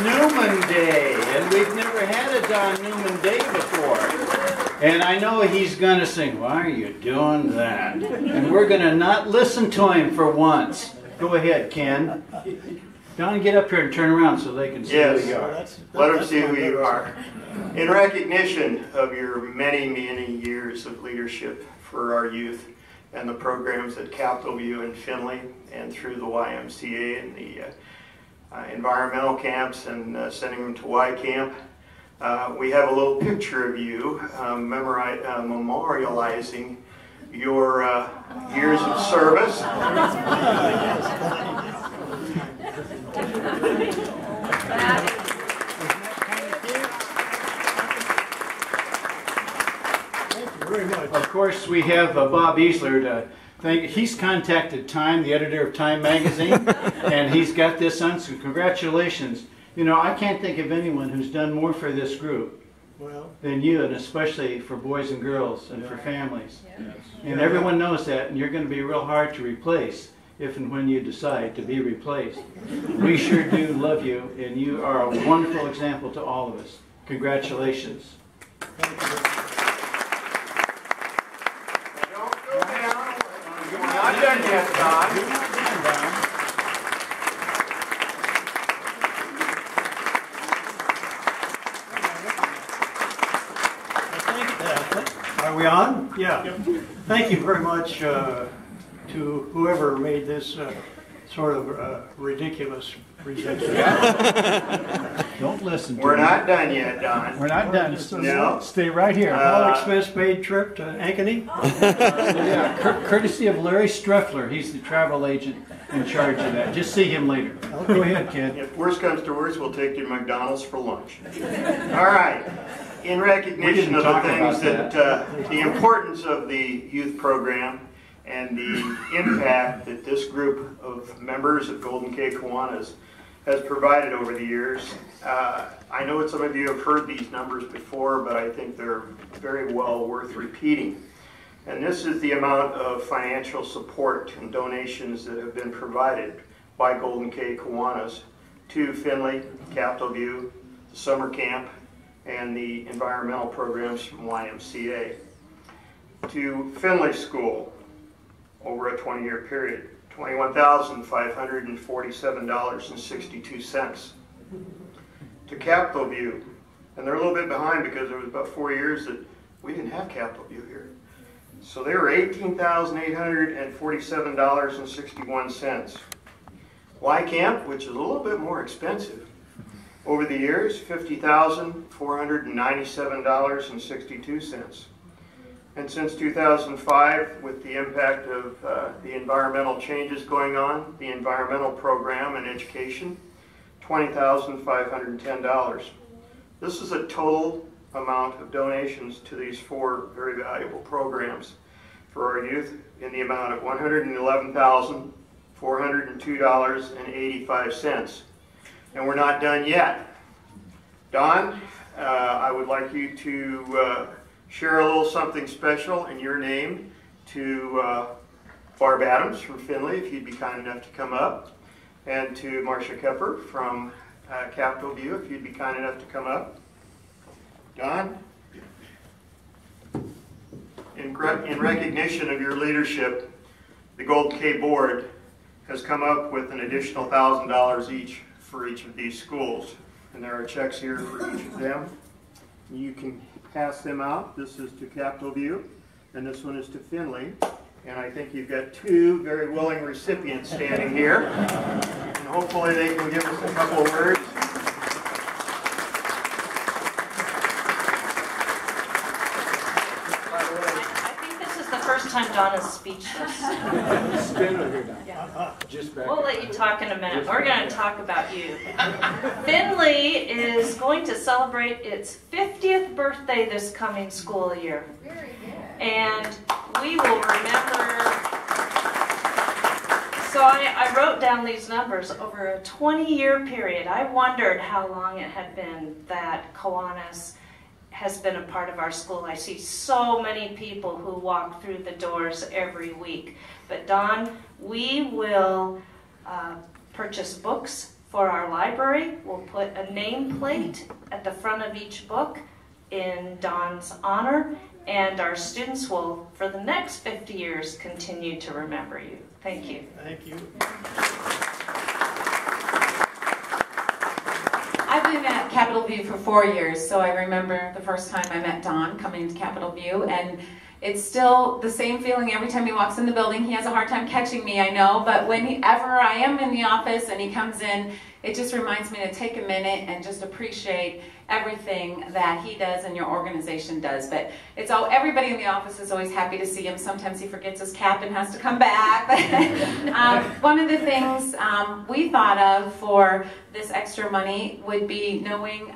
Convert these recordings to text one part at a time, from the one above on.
Newman Day, and we've never had a Don Newman Day before. And I know he's going to sing, "Why are you doing that?" And we're going to not listen to him for once. Go ahead, Ken. Don, get up here and turn around so they can see who you are. Let them see who you are. In recognition of your many, many years of leadership for our youth and the programs at Capitol View and Findlay and through the YMCA and the environmental camps and sending them to Y Camp, we have a little picture of you memorializing your years of service. Of course, we have Bob Easler to thank. He's contacted Time, the editor of Time magazine, and he's got this on, so congratulations. You know, I can't think of anyone who's done more for this group than you, and especially for boys and girls and for families. And everyone knows that, and you're going to be real hard to replace if and when you decide to be replaced. We sure do love you, and you are a wonderful example to all of us. Congratulations. Thank you. Don't go down. You're not done yet, Don. You're not done, Don. Are we on? Yeah. Thank you very much to whoever made this sort of ridiculous presentation. Don't listen to We're me. not done yet, Don. We're not done. No. Stay right here. All expense paid trip to Ankeny. Yeah, courtesy of Larry Streffler. He's the travel agent in charge of that. Just see him later. Go ahead, kid. If worse comes to worse, we'll take you to McDonald's for lunch. All right. In recognition of the things that, the importance of the youth program and the impact that this group of members of Golden K Kiwanis has provided over the years, I know that some of you have heard these numbers before, but I think they're very well worth repeating. And this is the amount of financial support and donations that have been provided by Golden K Kiwanis to Findlay, Capitol View, the summer camp, and the environmental programs from YMCA. To Findlay School, over a 20-year period, $21,547.62. To Capitol View, and they're a little bit behind because there was about 4 years that we didn't have Capitol View here. So they were $18,847.61. Y Camp, which is a little bit more expensive, over the years, $50,497.62. And since 2005, with the impact of the environmental changes going on, the environmental program and education, $20,510. This is a total amount of donations to these four very valuable programs for our youth in the amount of $111,402.85. And we're not done yet. Don, I would like you to share a little something special in your name to Barb Adams from Findlay, if you'd be kind enough to come up, and to Marcia Kepper from Capitol View, if you'd be kind enough to come up. Don, in recognition of your leadership, the Golden K Board has come up with an additional $1,000 each for each of these schools. And there are checks here for each of them. You can pass them out. This is to Capitol View, and this one is to Findlay. And I think you've got two very willing recipients standing here. And hopefully they can give us a couple of words. First time Don is speechless. We'll let you talk in a minute. We're going to talk about you. Findlay is going to celebrate its 50th birthday this coming school year. And we will remember. So I wrote down these numbers over a 20-year period. I wondered how long it had been that Kiwanis has been a part of our school. I see so many people who walk through the doors every week. But Don, we will purchase books For our library, we'll put a nameplate at the front of each book in Don's honor, and our students will, for the next 50 years, continue to remember you. Thank you. Thank you. I've been at Capitol View for 4 years, so I remember the first time I met Don coming to Capitol View, and it's still the same feeling every time he walks in the building. He has a hard time catching me, I know, but whenever I am in the office and he comes in, it just reminds me to take a minute and just appreciate everything that he does and your organization does. But it's all, everybody in the office is always happy to see him. Sometimes he forgets his cap and has to come back. One of the things we thought of for this extra money would be knowing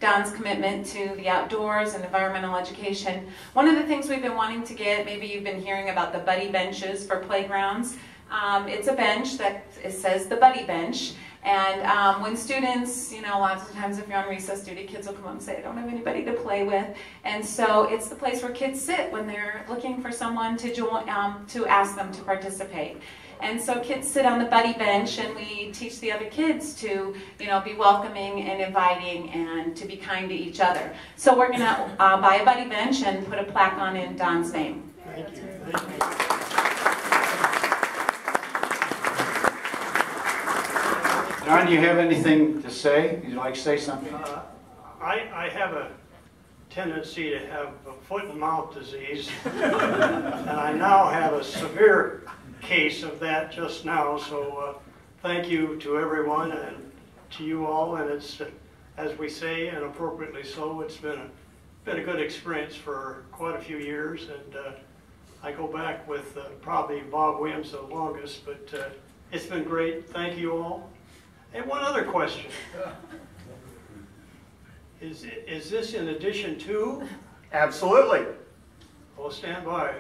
Don's commitment to the outdoors and environmental education. One of the things we've been wanting to get, maybe you've been hearing about the buddy benches for playgrounds. It's a bench that it says the buddy bench. And when students, you know, lots of times if you're on recess duty, kids will come up and say, I don't have anybody to play with. And so it's the place where kids sit when they're looking for someone to join, to ask them to participate. And so kids sit on the buddy bench, and we teach the other kids to, you know, be welcoming and inviting and to be kind to each other. So we're going to buy a buddy bench and put a plaque on in Don's name. Thank you. Thank you. Don, do you have anything to say? Would you like to say something? I have a tendency to have a foot and mouth disease, and I now have a severe case of that just now, so thank you to everyone and to you all, and it's, as we say, and appropriately so, it's been a good experience for quite a few years, and I go back with probably Bob Williams the longest, but it's been great. Thank you all. And one other question. Is this in addition to? Absolutely. Oh, stand by.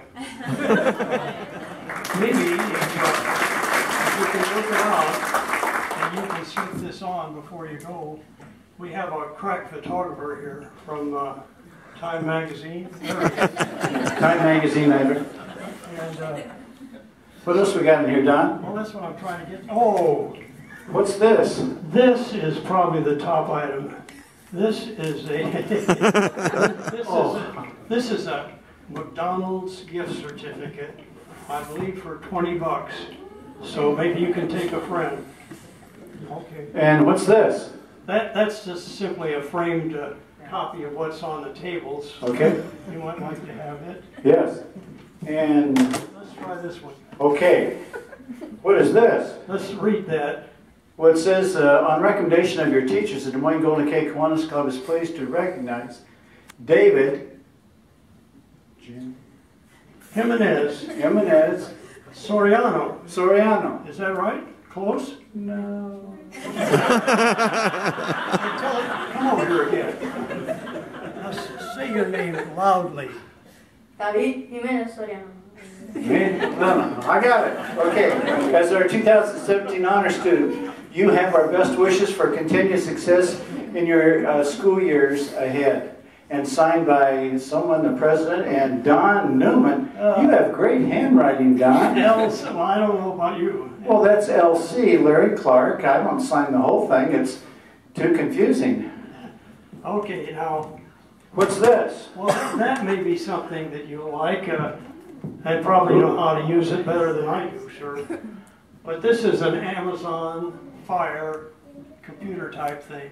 Maybe if you can look it out and you can slip this on before you go, we have a crack photographer here from Time Magazine. Time Magazine editor. And, what else we got in here, Don? well, that's what I'm trying to get. Oh, What's this? this is probably the top item. This is a this is a McDonald's gift certificate, I believe for $20. So maybe you can take a friend. Okay. And what's this? That's just simply a framed copy of what's on the tables. Okay. You might like to have it. Yes. And, Let's try this one. okay. What is this? Let's read that. Well, it says, on recommendation of your teachers, the Des Moines Golden K Kiwanis Club is pleased to recognize David Jimenez Soriano. Is that right? Close? No. Come over here again. Now, say your name loudly. David Jimenez Soriano. No, I got it. Okay. As our 2017 honor student, you have our best wishes for continued success in your school years ahead. And signed by someone, the president, and Don Newman. You have great handwriting, Don. Well, I don't know about you. Well, that's LC, Larry Clark. I don't sign the whole thing. It's too confusing. Okay, now, What's this? well, that may be something that you like. I probably know how to use it better than I do, sure. But this is an Amazon Fire computer type thing.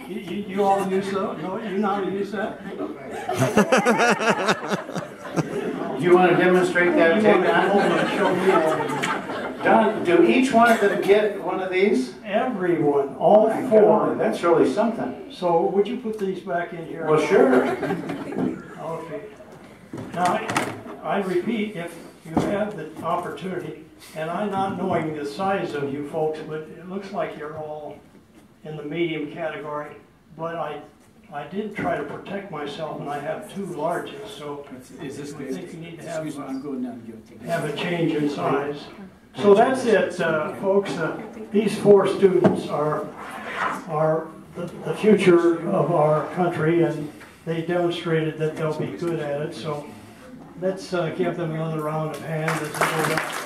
You all use that? No, you know how to use that? You want to demonstrate that? You want to hold and show me all. Don, do each one of them get one of these? Everyone, all My four. God, that's really something. So would you put these back in here? Well, sure. Okay. Now, I repeat, if you have the opportunity, and I'm not knowing the size of you folks, but it looks like you're all in the medium category, but I did try to protect myself, and I have two larges, so I think you need to have a change in size. So that's it, folks. These four students are the future of our country, and they demonstrated that they'll be good at it. So let's give them another round of hands as they go down.